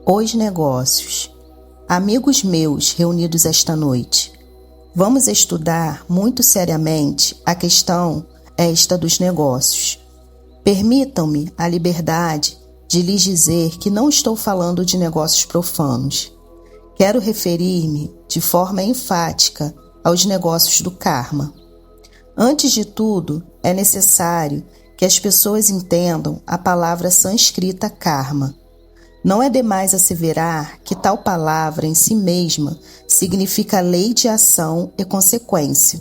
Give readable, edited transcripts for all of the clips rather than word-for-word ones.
Os negócios. Amigos meus reunidos esta noite, vamos estudar muito seriamente a questão esta dos negócios. Permitam-me a liberdade de lhes dizer que não estou falando de negócios profanos. Quero referir-me de forma enfática aos negócios do karma. Antes de tudo, é necessário que as pessoas entendam a palavra sânscrita karma. Não é demais asseverar que tal palavra em si mesma significa lei de ação e consequência.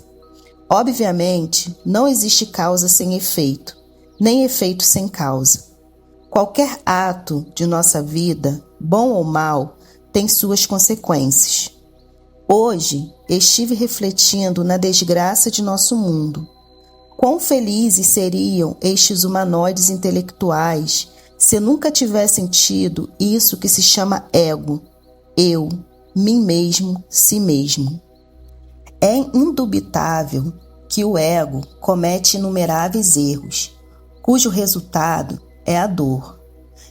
Obviamente, não existe causa sem efeito, nem efeito sem causa. Qualquer ato de nossa vida, bom ou mau, tem suas consequências. Hoje, estive refletindo na desgraça de nosso mundo. Quão felizes seriam estes humanoides intelectuais se nunca tivessem tido isso que se chama ego, eu, mim mesmo, si mesmo. É indubitável que o ego comete inumeráveis erros, cujo resultado é a dor.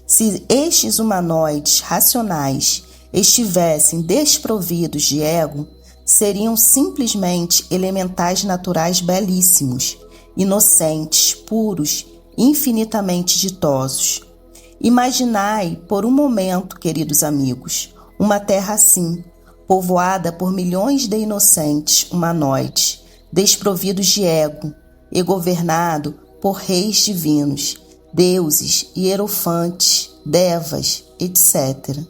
Se estes humanoides racionais estivessem desprovidos de ego, seriam simplesmente elementais naturais belíssimos, inocentes, puros, infinitamente ditosos. Imaginai, por um momento, queridos amigos, uma terra assim, povoada por milhões de inocentes humanoides, desprovidos de ego, e governado por reis divinos, deuses, hierofantes, devas, etc.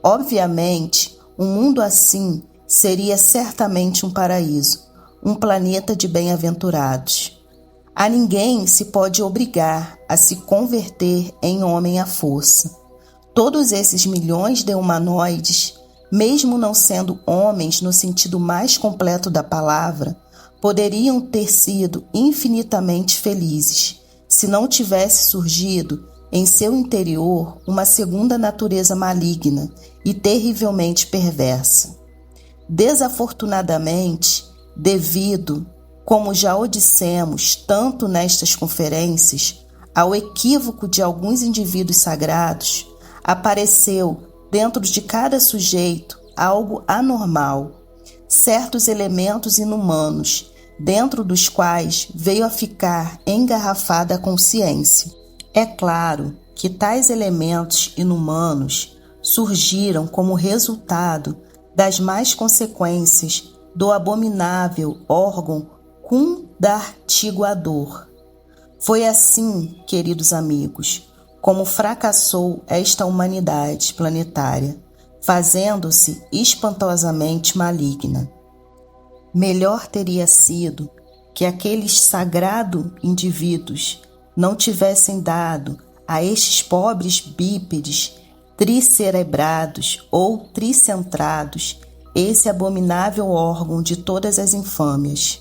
Obviamente, um mundo assim seria certamente um paraíso, um planeta de bem-aventurados. A ninguém se pode obrigar a se converter em homem à força. Todos esses milhões de humanoides, mesmo não sendo homens no sentido mais completo da palavra, poderiam ter sido infinitamente felizes, se não tivesse surgido em seu interior uma segunda natureza maligna e terrivelmente perversa. Desafortunadamente, devido, como já o dissemos tanto nestas conferências, ao equívoco de alguns indivíduos sagrados, apareceu dentro de cada sujeito algo anormal, certos elementos inumanos, dentro dos quais veio a ficar engarrafada a consciência. É claro que tais elementos inumanos surgiram como resultado das más consequências do abominável órgão cundartiguador. Foi assim, queridos amigos, como fracassou esta humanidade planetária, fazendo-se espantosamente maligna. Melhor teria sido que aqueles sagrados indivíduos não tivessem dado a estes pobres bípedes tricerebrados ou tricentrados esse abominável órgão de todas as infâmias.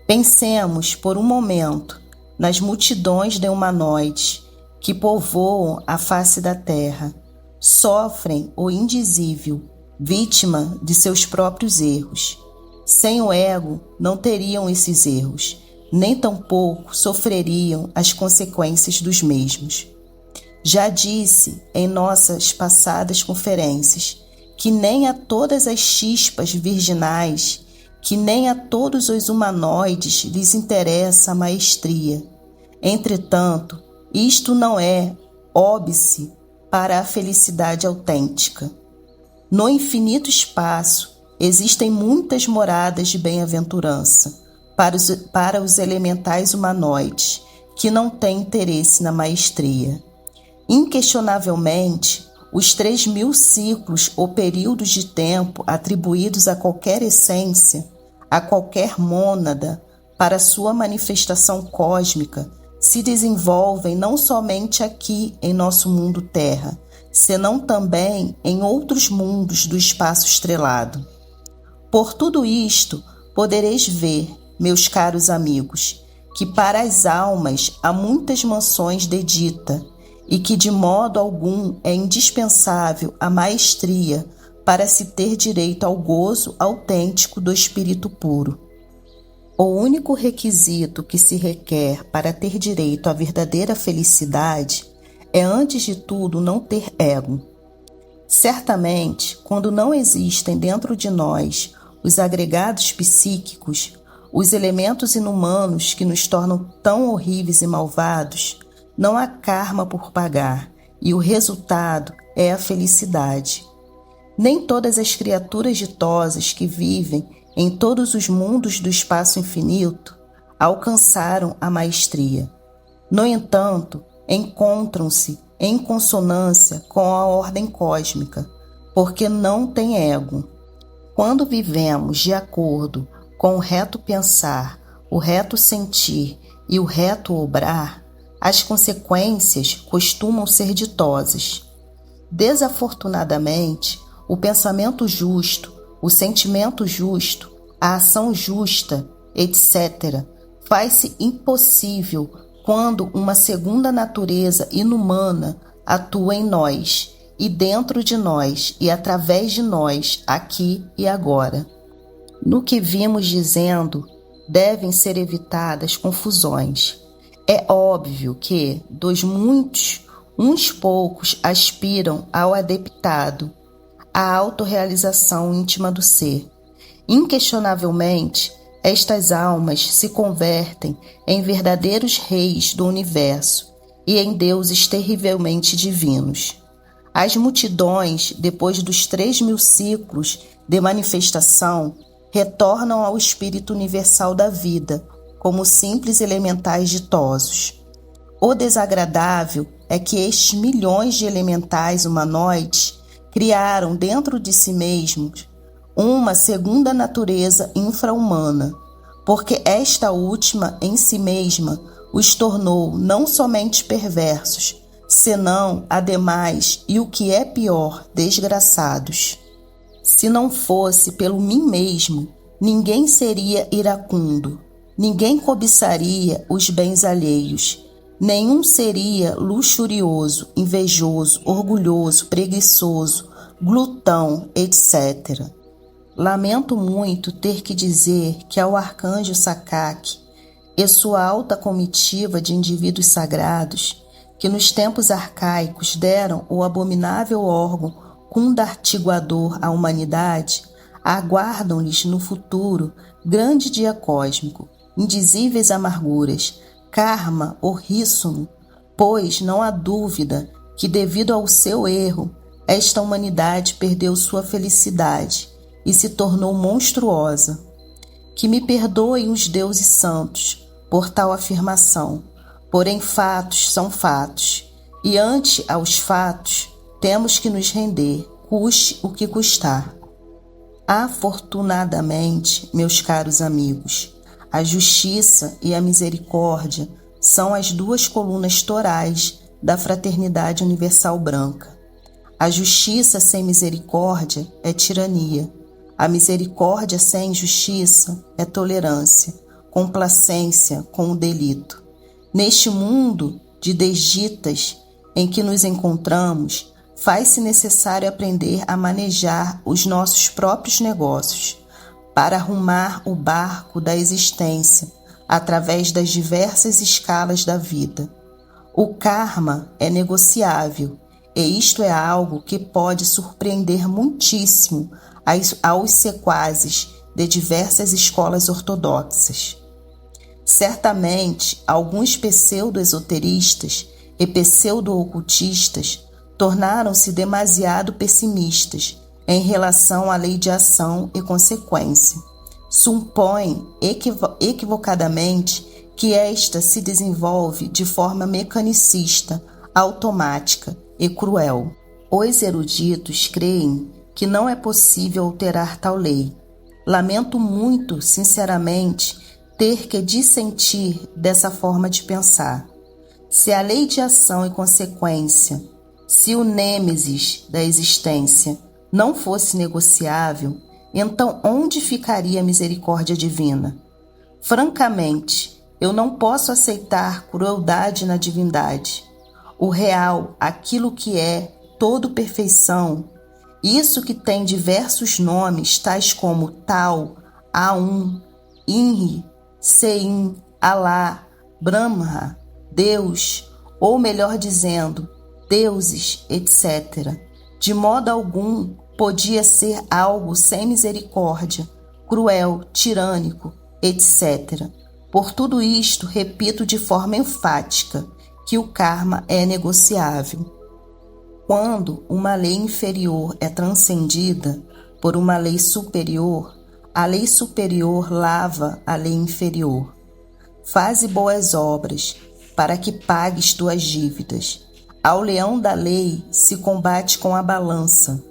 Pensemos por um momento nas multidões de humanoides que povoam a face da terra, sofrem o indizível, vítima de seus próprios erros. Sem o ego, não teriam esses erros, nem tampouco sofreriam as consequências dos mesmos. Já disse em nossas passadas conferências que nem a todas as chispas virginais, que nem a todos os humanoides lhes interessa a maestria. Entretanto, isto não é óbice para a felicidade autêntica. No infinito espaço, existem muitas moradas de bem-aventurança para os elementais humanoides que não têm interesse na maestria. Inquestionavelmente, os 3.000 ciclos ou períodos de tempo atribuídos a qualquer essência, a qualquer mônada, para sua manifestação cósmica, se desenvolvem não somente aqui em nosso mundo Terra, senão também em outros mundos do espaço estrelado. Por tudo isto, podereis ver, meus caros amigos, que para as almas há muitas mansões de dita, e que de modo algum é indispensável a maestria para se ter direito ao gozo autêntico do espírito puro. O único requisito que se requer para ter direito à verdadeira felicidade é, antes de tudo, não ter ego. Certamente, quando não existem dentro de nós os agregados psíquicos, os elementos inumanos que nos tornam tão horríveis e malvados, não há karma por pagar, e o resultado é a felicidade. Nem todas as criaturas ditosas que vivem em todos os mundos do espaço infinito alcançaram a maestria. No entanto, encontram-se em consonância com a ordem cósmica, porque não têm ego. Quando vivemos de acordo com o reto pensar, o reto sentir e o reto obrar, as consequências costumam ser ditosas. Desafortunadamente, o pensamento justo, o sentimento justo, a ação justa, etc., faz-se impossível quando uma segunda natureza inumana atua em nós e dentro de nós e através de nós, aqui e agora. No que vimos dizendo, devem ser evitadas confusões. É óbvio que, dos muitos, uns poucos aspiram ao adeptado, à autorrealização íntima do ser. Inquestionavelmente, estas almas se convertem em verdadeiros reis do universo e em deuses terrivelmente divinos. As multidões, depois dos 3.000 ciclos de manifestação, retornam ao espírito universal da vida, como simples elementais ditosos. O desagradável é que estes milhões de elementais humanoides criaram dentro de si mesmos uma segunda natureza infra-humana, porque esta última em si mesma os tornou não somente perversos, senão, ademais, e o que é pior, desgraçados. Se não fosse pelo mim mesmo, ninguém seria iracundo, ninguém cobiçaria os bens alheios, nenhum seria luxurioso, invejoso, orgulhoso, preguiçoso, glutão, etc. Lamento muito ter que dizer que ao arcanjo Sakaki e sua alta comitiva de indivíduos sagrados, que nos tempos arcaicos deram o abominável órgão cundartiguador à humanidade, aguardam-lhes no futuro grande dia cósmico, indizíveis amarguras, karma horríssimo, pois não há dúvida que, devido ao seu erro, esta humanidade perdeu sua felicidade e se tornou monstruosa. Que me perdoem os deuses santos por tal afirmação, porém fatos são fatos, e ante aos fatos temos que nos render, custe o que custar. Afortunadamente, meus caros amigos, a justiça e a misericórdia são as duas colunas torais da fraternidade universal branca. A justiça sem misericórdia é tirania. A misericórdia sem justiça é tolerância, complacência com o delito. Neste mundo de desditas em que nos encontramos, faz-se necessário aprender a manejar os nossos próprios negócios, para arrumar o barco da existência através das diversas escalas da vida. O karma é negociável, e isto é algo que pode surpreender muitíssimo aos sequazes de diversas escolas ortodoxas. Certamente, alguns pseudo-esoteristas e pseudo-ocultistas tornaram-se demasiado pessimistas em relação à lei de ação e consequência. Supõem equivocadamente que esta se desenvolve de forma mecanicista, automática e cruel. Os eruditos creem que não é possível alterar tal lei. Lamento muito, sinceramente, ter que dissentir dessa forma de pensar. Se a lei de ação e consequência, se o nêmesis da existência não fosse negociável, então onde ficaria a misericórdia divina? Francamente, eu não posso aceitar crueldade na divindade. O real, aquilo que é todo perfeição, isso que tem diversos nomes, tais como Tal, Aum, Inri, Sein, Alá, Brahma, Deus, ou melhor dizendo, deuses, etc., De modo algum podia ser algo sem misericórdia, cruel, tirânico, etc. Por tudo isto, repito de forma enfática que o karma é negociável. Quando uma lei inferior é transcendida por uma lei superior, a lei superior lava a lei inferior. Faze boas obras, para que pagues tuas dívidas. Ao leão da lei se combate com a balança.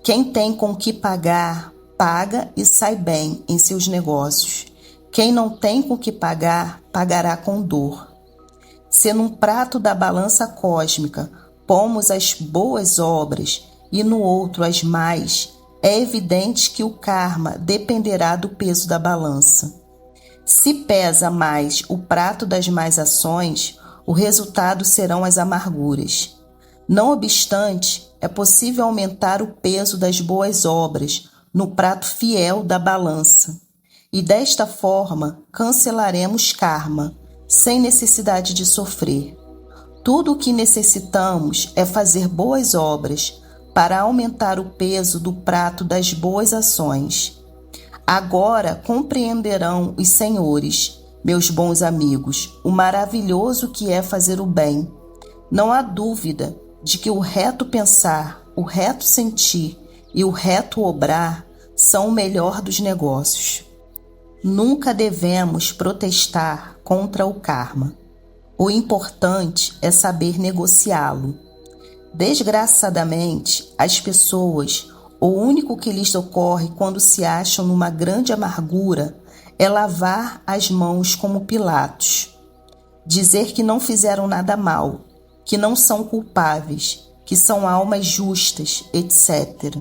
Quem tem com que pagar, paga e sai bem em seus negócios. Quem não tem com que pagar, pagará com dor. Se num prato da balança cósmica pomos as boas obras e no outro as más, é evidente que o karma dependerá do peso da balança. Se pesa mais o prato das más ações, o resultado serão as amarguras. Não obstante, é possível aumentar o peso das boas obras no prato fiel da balança. E desta forma, cancelaremos karma, sem necessidade de sofrer. Tudo o que necessitamos é fazer boas obras para aumentar o peso do prato das boas ações. Agora compreenderão os senhores, meus bons amigos, o maravilhoso que é fazer o bem. Não há dúvida de que o reto pensar, o reto sentir e o reto obrar são o melhor dos negócios. Nunca devemos protestar contra o karma. O importante é saber negociá-lo. Desgraçadamente, as pessoas, o único que lhes ocorre quando se acham numa grande amargura é lavar as mãos como Pilatos, dizer que não fizeram nada mal, que não são culpáveis, que são almas justas, etc.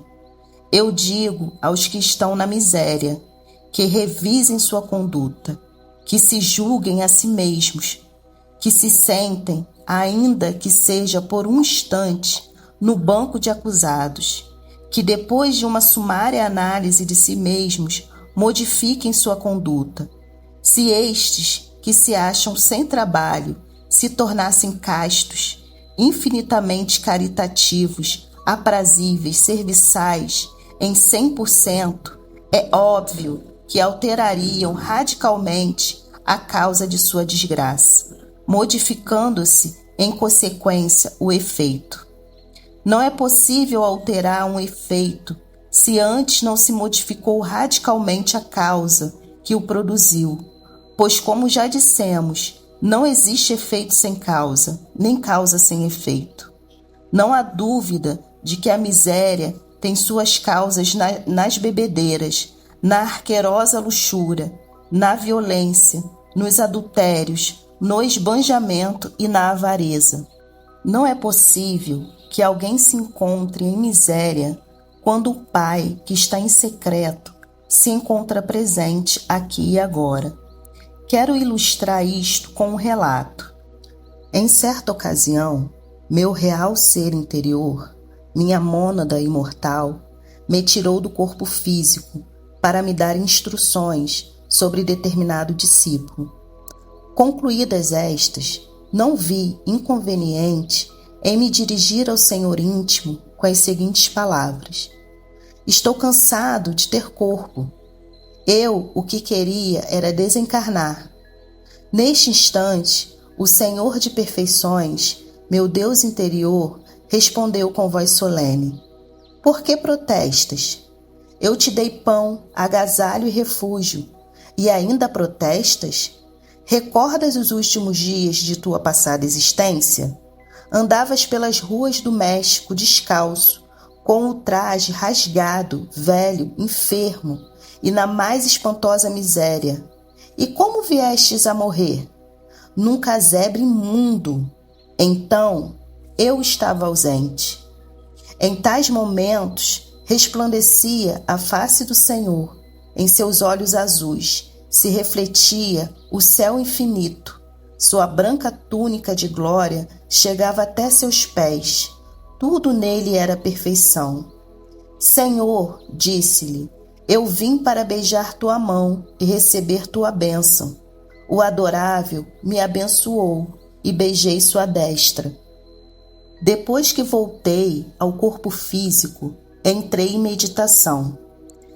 Eu digo aos que estão na miséria que revisem sua conduta, que se julguem a si mesmos, que se sentem, ainda que seja por um instante, no banco de acusados, que depois de uma sumária análise de si mesmos, modifiquem sua conduta. Se estes, que se acham sem trabalho, se tornassem castos, infinitamente caritativos, aprazíveis, serviçais, em 100%, é óbvio que alterariam radicalmente a causa de sua desgraça, modificando-se, em consequência, o efeito. Não é possível alterar um efeito se antes não se modificou radicalmente a causa que o produziu, pois, como já dissemos, não existe efeito sem causa, nem causa sem efeito. Não há dúvida de que a miséria tem suas causas nas bebedeiras, na arquerosa luxúria, na violência, nos adultérios, no esbanjamento e na avareza. Não é possível que alguém se encontre em miséria quando o Pai, que está em secreto, se encontra presente aqui e agora. Quero ilustrar isto com um relato. Em certa ocasião, meu real ser interior, minha mônada imortal, me tirou do corpo físico para me dar instruções sobre determinado discípulo. Concluídas estas, não vi inconveniente em me dirigir ao Senhor íntimo com as seguintes palavras: estou cansado de ter corpo. Eu o que queria era desencarnar. Neste instante, o Senhor de perfeições, meu Deus interior, respondeu com voz solene: por que protestas? Eu te dei pão, agasalho e refúgio, e ainda protestas? Recordas os últimos dias de tua passada existência? Andavas pelas ruas do México descalço, com o traje rasgado, velho, enfermo e na mais espantosa miséria. E como viestes a morrer? Num casebre imundo. Então, eu estava ausente. Em tais momentos, resplandecia a face do Senhor, em seus olhos azuis, se refletia o céu infinito, sua branca túnica de glória chegava até seus pés, tudo nele era perfeição. Senhor, disse-lhe, eu vim para beijar tua mão e receber tua bênção. O adorável me abençoou e beijei sua destra. Depois que voltei ao corpo físico, entrei em meditação.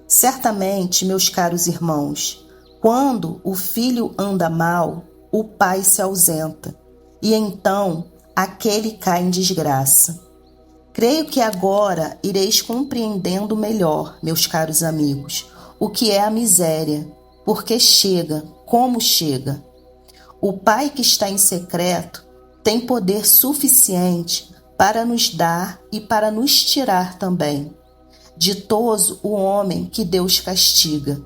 Certamente, meus caros irmãos, quando o filho anda mal, o pai se ausenta, e então aquele cai em desgraça. Creio que agora ireis compreendendo melhor, meus caros amigos, o que é a miséria, porque chega, como chega. O Pai que está em secreto tem poder suficiente para nos dar e para nos tirar também. Ditoso o homem que Deus castiga.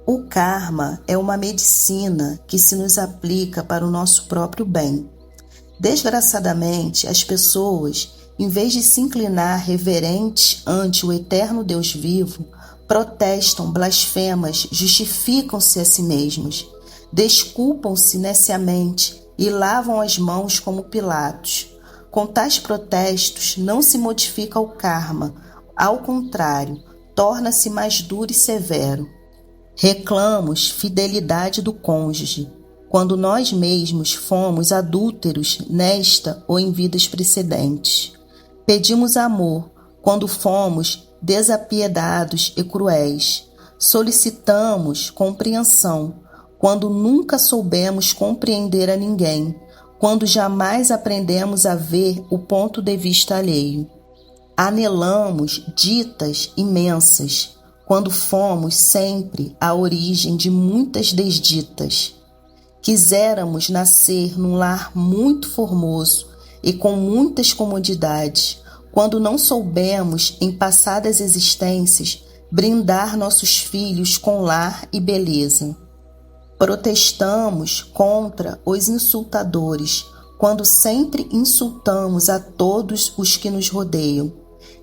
O karma é uma medicina que se nos aplica para o nosso próprio bem. Desgraçadamente, as pessoas, em vez de se inclinar reverente ante o eterno Deus vivo, protestam, blasfemas, justificam-se a si mesmas, desculpam-se neciamente e lavam as mãos como Pilatos. Com tais protestos não se modifica o karma, ao contrário, torna-se mais duro e severo. Reclamos fidelidade do cônjuge, quando nós mesmos fomos adúlteros nesta ou em vidas precedentes. Pedimos amor, quando fomos desapiedados e cruéis. Solicitamos compreensão, quando nunca soubemos compreender a ninguém, quando jamais aprendemos a ver o ponto de vista alheio. Anelamos ditas imensas, quando fomos sempre a origem de muitas desditas. Quiséramos nascer num lar muito formoso e com muitas comodidades, quando não soubemos, em passadas existências, brindar nossos filhos com lar e beleza. Protestamos contra os insultadores, quando sempre insultamos a todos os que nos rodeiam.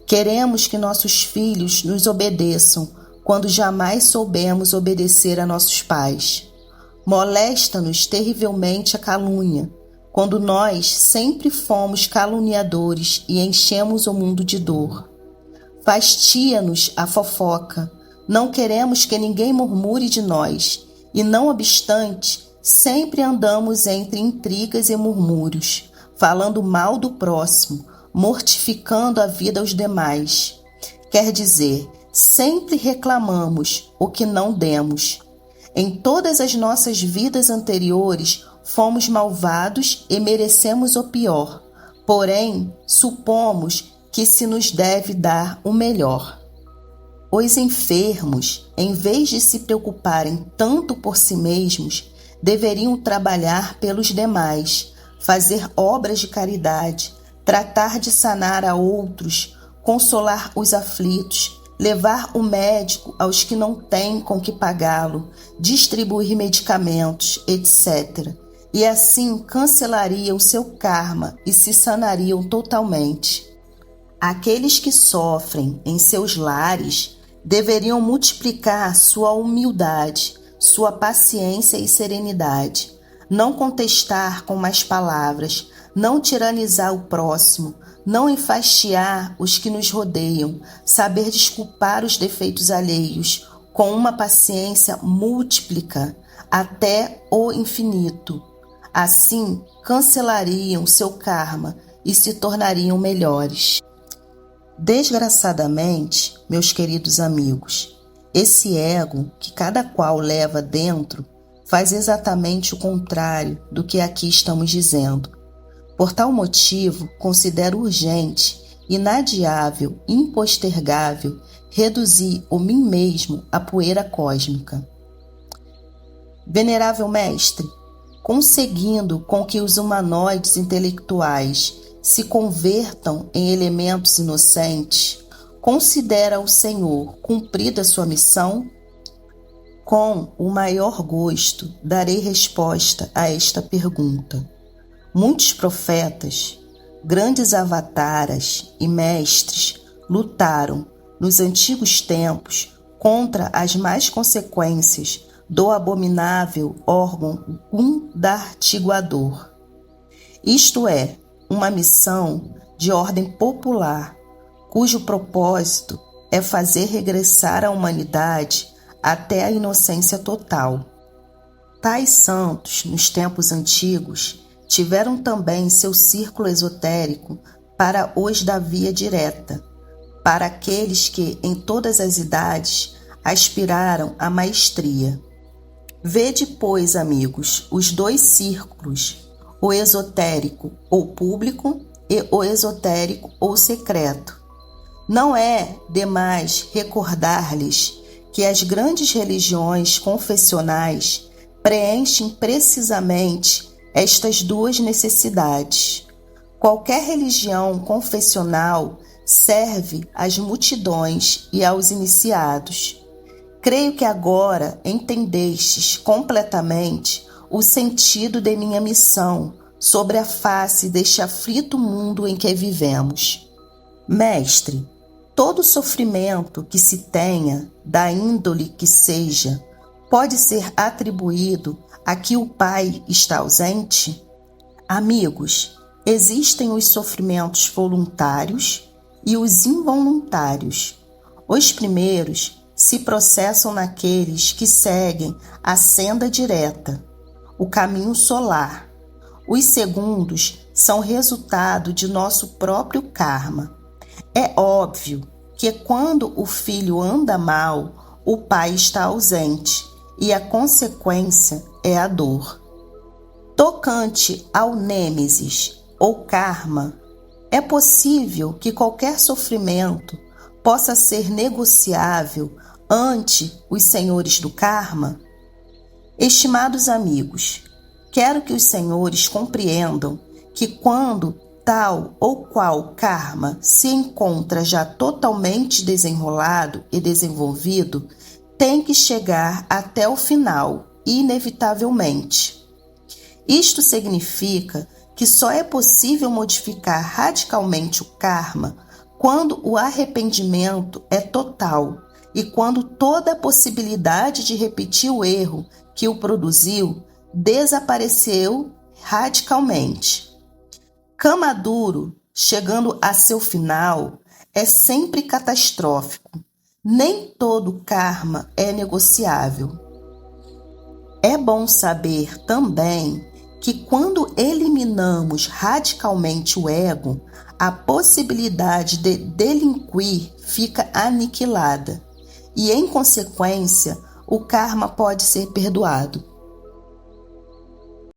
Queremos que nossos filhos nos obedeçam, quando jamais soubemos obedecer a nossos pais. Molesta-nos terrivelmente a calúnia, quando nós sempre fomos caluniadores e enchemos o mundo de dor. Fastia-nos a fofoca, não queremos que ninguém murmure de nós, e não obstante, sempre andamos entre intrigas e murmúrios, falando mal do próximo, mortificando a vida aos demais. Quer dizer, sempre reclamamos o que não demos. Em todas as nossas vidas anteriores, fomos malvados e merecemos o pior. Porém, supomos que se nos deve dar o melhor. Os enfermos, em vez de se preocuparem tanto por si mesmos, deveriam trabalhar pelos demais, fazer obras de caridade, tratar de sanar a outros, consolar os aflitos, levar o médico aos que não têm com que pagá-lo, distribuir medicamentos, etc. E assim cancelariam seu karma e se sanariam totalmente. Aqueles que sofrem em seus lares deveriam multiplicar sua humildade, sua paciência e serenidade, não contestar com mais palavras, não tiranizar o próximo, não enfastiar os que nos rodeiam, saber desculpar os defeitos alheios, com uma paciência múltipla até o infinito. Assim, cancelariam seu karma e se tornariam melhores. Desgraçadamente, meus queridos amigos, esse ego que cada qual leva dentro faz exatamente o contrário do que aqui estamos dizendo. Por tal motivo, considero urgente, inadiável, impostergável, reduzir o mim mesmo à poeira cósmica. Venerável Mestre, conseguindo com que os humanoides intelectuais se convertam em elementos inocentes, considera o Senhor cumprida sua missão? Com o maior gosto darei resposta a esta pergunta. Muitos profetas, grandes avataras e mestres lutaram nos antigos tempos contra as más consequências do abominável órgão gundartiguador. Isto é, uma missão de ordem popular, cujo propósito é fazer regressar a humanidade até a inocência total. Tais santos, nos tempos antigos, tiveram também seu círculo esotérico para os da via direta, para aqueles que, em todas as idades, aspiraram à maestria. Vede, pois, amigos, os dois círculos, o esotérico ou público e o esotérico ou secreto. Não é demais recordar-lhes que as grandes religiões confessionais preenchem precisamente estas duas necessidades. Qualquer religião confessional serve às multidões e aos iniciados. Creio que agora entendestes completamente o sentido de minha missão sobre a face deste aflito mundo em que vivemos. Mestre, todo sofrimento que se tenha, da índole que seja, pode ser atribuído a que o Pai está ausente? Amigos, existem os sofrimentos voluntários e os involuntários. Os primeiros se processam naqueles que seguem a senda direta, o caminho solar. Os segundos são resultado de nosso próprio karma. É óbvio que quando o filho anda mal, o pai está ausente e a consequência é a dor. Tocante ao nêmesis ou karma, é possível que qualquer sofrimento possa ser negociável ante os senhores do karma? Estimados amigos, quero que os senhores compreendam que quando tal ou qual karma se encontra já totalmente desenrolado e desenvolvido, tem que chegar até o final, inevitavelmente. Isto significa que só é possível modificar radicalmente o karma quando o arrependimento é total e quando toda a possibilidade de repetir o erro que o produziu desapareceu radicalmente. Cama duro, chegando a seu final, é sempre catastrófico. Nem todo karma é negociável. É bom saber também que quando eliminamos radicalmente o ego, a possibilidade de delinquir fica aniquilada e, em consequência, o karma pode ser perdoado.